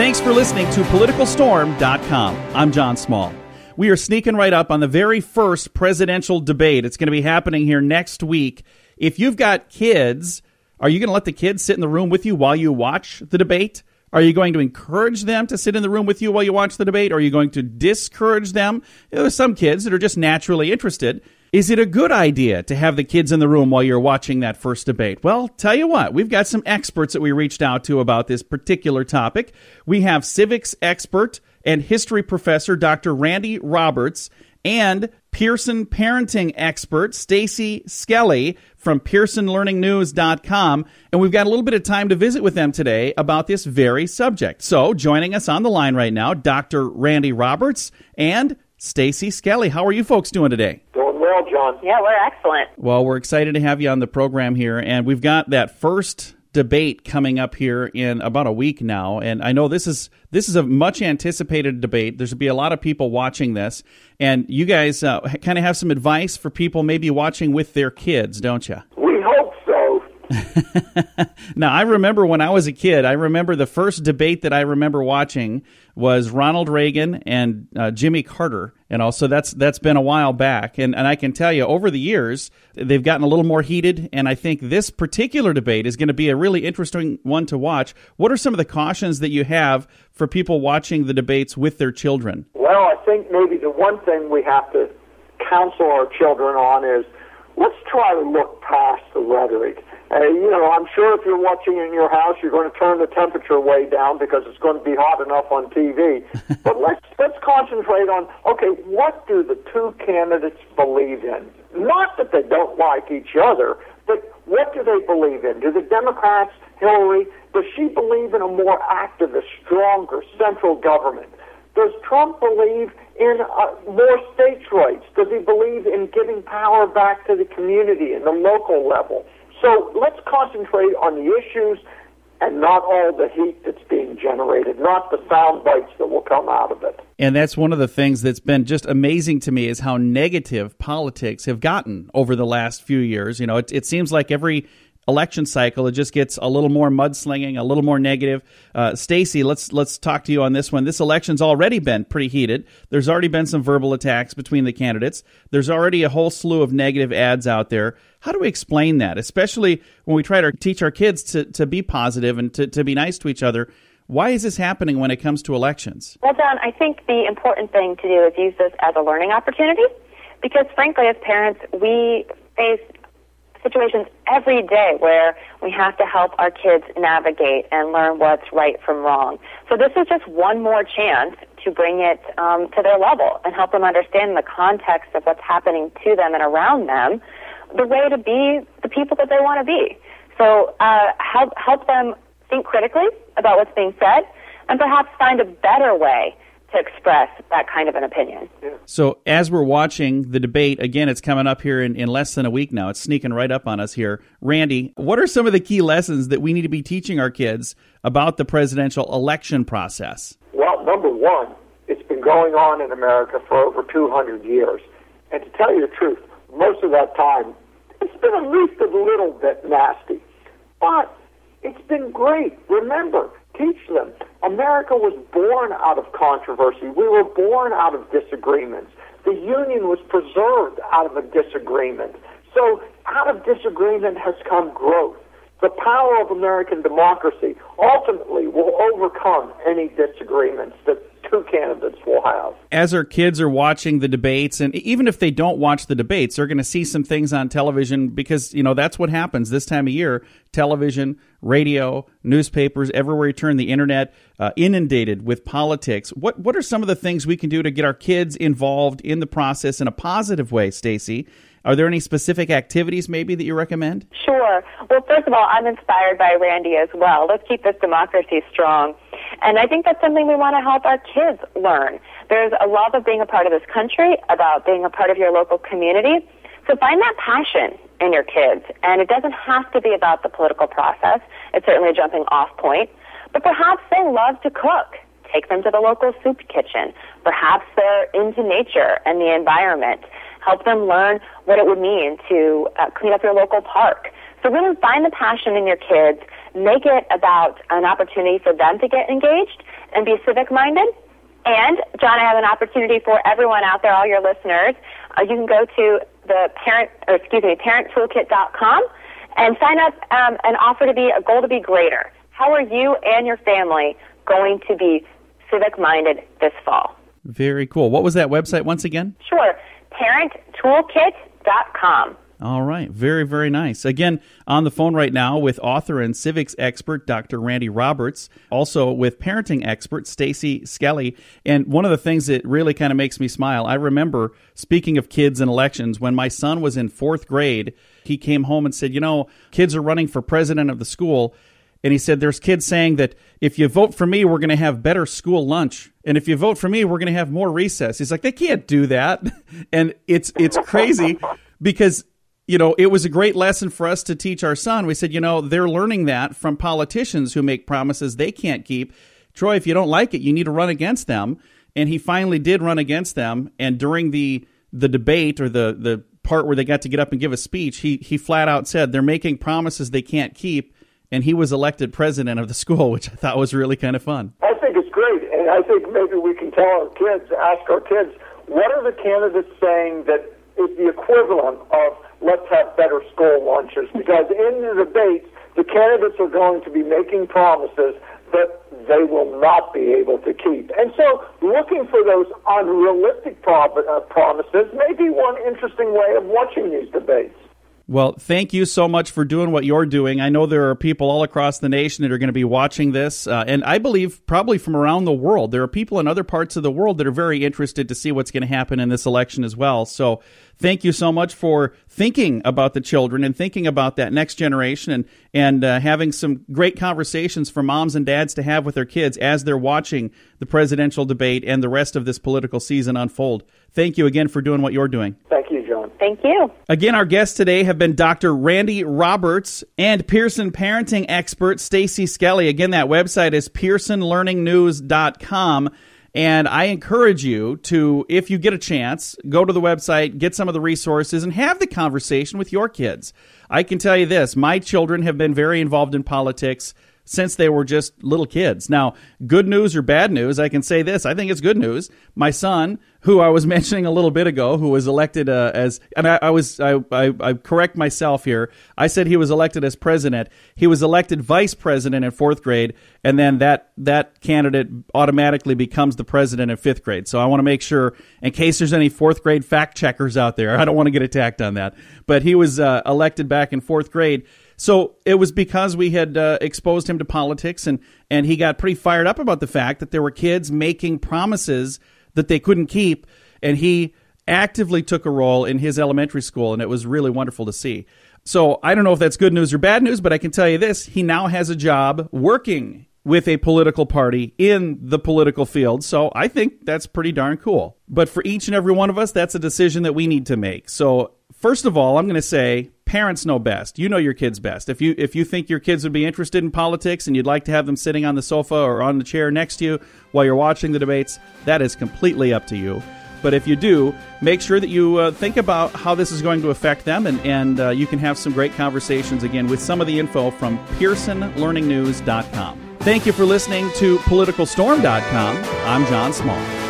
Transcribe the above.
Thanks for listening to PoliticalStorm.com. I'm John Small. We are sneaking right up on the very first presidential debate. It's going to be happening here next week. If you've got kids, are you going to let the kids sit in the room with you while you watch the debate? Are you going to encourage them to sit in the room with you while you watch the debate? Or are you going to discourage them? There's some kids that are just naturally interested. Is it a good idea to have the kids in the room while you're watching that first debate? Well, tell you what, we've got some experts that we reached out to about this particular topic. We have civics expert and history professor Dr. Randy Roberts and Pearson parenting expert Stacy Skelly from PearsonLearningNews.com. And we've got a little bit of time to visit with them today about this very subject. So joining us on the line right now, Dr. Randy Roberts and Stacy Skelly. How are you folks doing today? Doing well, John. Yeah, we're excellent. Well, we're excited to have you on the program here, and we've got that first debate coming up here in about a week now, and I know this is a much anticipated debate. There's going to be a lot of people watching this, and you guys kind of have some advice for people maybe watching with their kids, don't you? We hope so. Now, I remember when I was a kid, I remember the first debate that I remember watching was Ronald Reagan and Jimmy Carter. And also that's been a while back. And I can tell you, over the years, they've gotten a little more heated. And I think this particular debate is going to be a really interesting one to watch. What are some of the cautions that you have for people watching the debates with their children? Well, I think maybe the one thing we have to counsel our children on is let's try to look past the rhetoric. I'm sure if you're watching in your house, you're going to turn the temperature way down because it's going to be hot enough on TV. But let's concentrate on, okay, what do the two candidates believe in? Not that they don't like each other, but what do they believe in? Do the Democrats, Hillary, does she believe in a more activist, stronger central government? Does Trump believe in more states' rights? Does he believe in giving power back to the community and the local level? So let's concentrate on the issues and not all the heat that's being generated, not the sound bites that will come out of it. And that's one of the things that's been just amazing to me is how negative politics have gotten over the last few years. You know, it seems like every election cycle, it just gets a little more mudslinging, a little more negative. Stacy, let's talk to you on this one. This election's already been pretty heated. There's already been some verbal attacks between the candidates. There's already a whole slew of negative ads out there. How do we explain that, especially when we try to teach our kids to be positive and to be nice to each other? Why is this happening when it comes to elections? Well, John, I think the important thing to do is use this as a learning opportunity because, frankly, as parents, we face situations every day where we have to help our kids navigate and learn what's right from wrong. So this is just one more chance to bring it to their level and help them understand the context of what's happening to them and around them, the way to be the people that they want to be. So help them think critically about what's being said and perhaps find a better way to express that kind of an opinion. So as we're watching the debate, again, it's coming up here in less than a week now. It's sneaking right up on us here. Randy, what are some of the key lessons that we need to be teaching our kids about the presidential election process? Well, number one, it's been going on in America for over 200 years. And to tell you the truth, most of that time, it's been at least a little bit nasty. But it's been great. Remember, teach them. America was born out of controversy. We were born out of disagreements. The Union was preserved out of a disagreement. So out of disagreement has come growth. The power of American democracy ultimately will overcome any disagreements that two candidates will have. As our kids are watching the debates, and even if they don't watch the debates, they're going to see some things on television because, that's what happens this time of year. Television, radio, newspapers, everywhere you turn, the internet, inundated with politics. What are some of the things we can do to get our kids involved in the process in a positive way, Stacy? Are there any specific activities maybe that you recommend? Sure. Well, first of all, I'm inspired by Randy as well. Let's keep this democracy strong. And I think that's something we want to help our kids learn. There's a love of being a part of this country, about being a part of your local community. So find that passion in your kids. And it doesn't have to be about the political process. It's certainly a jumping off point. But perhaps they love to cook. Take them to the local soup kitchen. Perhaps they're into nature and the environment. Help them learn what it would mean to clean up your local park. So really find the passion in your kids. make it about an opportunity for them to get engaged and be civic-minded. And, John, I have an opportunity for everyone out there, all your listeners. You can go to the parenttoolkit.com and sign up and offer to be a goal to be greater. How are you and your family going to be civic-minded this fall? Very cool. What was that website once again? Sure. parenttoolkit.com. All right. Very, very nice. Again, on the phone right now with author and civics expert Dr. Randy Roberts, also with parenting expert Stacy Skelly. And one of the things that really kind of makes me smile, I remember, speaking of kids and elections, when my son was in 4th grade, he came home and said, kids are running for president of the school. And he said, there's kids saying that if you vote for me, we're going to have better school lunch. And if you vote for me, we're going to have more recess. He's like, they can't do that. And it's crazy because it was a great lesson for us to teach our son. We said, they're learning that from politicians who make promises they can't keep. Troy, if you don't like it, you need to run against them. And he finally did run against them. And during the debate or the part where they got to get up and give a speech, he flat out said they're making promises they can't keep. And he was elected president of the school, which I thought was really kind of fun. I think it's great. And I think maybe we can ask our kids, what are the candidates saying that is the equivalent of let's have better school lunches? Because in the debates, the candidates are going to be making promises that they will not be able to keep. And so looking for those unrealistic promises may be one interesting way of watching these debates. Well, thank you so much for doing what you're doing. I know there are people all across the nation that are going to be watching this, and I believe probably from around the world. There are people in other parts of the world that are very interested to see what's going to happen in this election as well. So thank you so much for thinking about the children and thinking about that next generation and having some great conversations for moms and dads to have with their kids as they're watching the presidential debate and the rest of this political season unfold. Thank you again for doing what you're doing. Thank you, John. Thank you. Again, our guests today have been Dr. Randy Roberts and Pearson parenting expert Stacy Skelly. Again, that website is pearsonlearningnews.com. And I encourage you to, if you get a chance, go to the website, get some of the resources, and have the conversation with your kids. I can tell you this, my children have been very involved in politics since they were just little kids. Now, good news or bad news, I can say this. I think it's good news. My son, who I was mentioning a little bit ago, who was elected I correct myself here. I said he was elected as president. He was elected vice president in 4th grade, and then that candidate automatically becomes the president in 5th grade. So I want to make sure, in case there's any 4th grade fact checkers out there, I don't want to get attacked on that. But he was elected back in 4th grade. So it was because we had exposed him to politics, and he got pretty fired up about the fact that there were kids making promises that they couldn't keep, and he actively took a role in his elementary school, and it was really wonderful to see. So I don't know if that's good news or bad news, but I can tell you this, he now has a job working with a political party in the political field, so I think that's pretty darn cool. But for each and every one of us, that's a decision that we need to make. So first of all, I'm going to say parents know best. You know your kids best. If you think your kids would be interested in politics and you'd like to have them sitting on the sofa or on the chair next to you while you're watching the debates, that is completely up to you. But if you do, make sure that you think about how this is going to affect them, and you can have some great conversations, again, with some of the info from pearsonlearningnews.com. Thank you for listening to politicalstorm.com. I'm John Small.